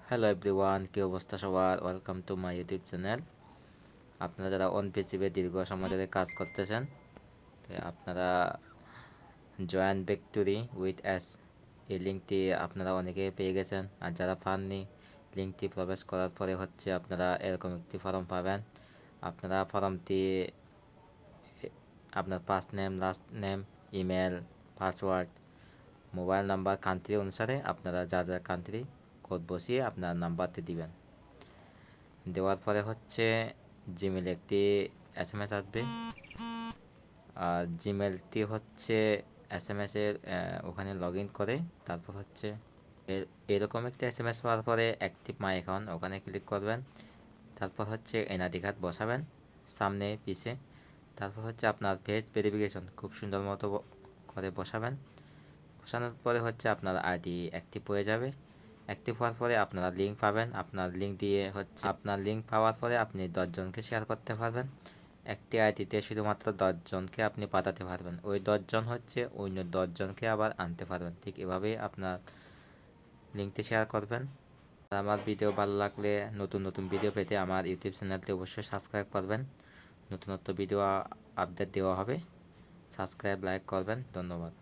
Hello everyone, কি অবস্থা সবার? Welcome to my YouTube channel. আপনারা যারা অন পিসিবে দীর্ঘ সময় ধরে কাজ করতেছেন, আপনারা জয়েন ভিক্টোরি উইথ এস এই লিঙ্কটি আপনারা অনেকে পেয়ে গেছেন। আর যারা পাননি, লিঙ্কটি প্রবেশ করার পরে আপনারা এরকম একটি ফর্ম পাবেন। আপনারা ফর্মটি আপনার first name, last name, email, password, mobile number, country অনুসারে আপনারা যা যা কান্ট্রি কোড বসিয়ে আপনার নাম্বারটি দিবেন। দেওয়ার পরে জিমেলে একটি এসএমএস আসবে। আর জিমেলটি এসএমএস এর ওখানে লগ ইন করে তারপর এরকম একটি এসএমএস পাওয়ার পরে অ্যাক্টিভ মাই অ্যাকাউন্ট ওখানে ক্লিক করবেন। তারপর এনআইডি কার্ড বসাবেন সামনে পিছে। তারপর আপনার ফেস ভেরিফিকেশন খুব সুন্দর মতো করে বসাবেন। বসানোর পরে আপনার আইডি অ্যাক্টিভ হয়ে যাবে। অ্যাক্টিভ হওয়ার পরে আপনারা লিঙ্ক পাবেন। আপনার লিঙ্ক দিয়ে আপনার লিঙ্ক পাওয়ার পরে আপনি 10 জনকে শেয়ার করতে পারবেন। একটি আইডিতে শুধুমাত্র 10 জনকে আপনি পাঠাতে পারবেন। ওই 10 জন অন্য 10 জনকে আবার আনতে পারবেন। ঠিক এভাবেই আপনার লিঙ্কটি শেয়ার করবেন। আমার ভিডিও ভালো লাগলে নতুন নতুন ভিডিও পেতে আমার ইউটিউব চ্যানেলটি অবশ্যই সাবস্ক্রাইব করবেন। নতুন নতুন ভিডিও আপডেট দেওয়া হবে। সাবস্ক্রাইব, লাইক করবেন। ধন্যবাদ।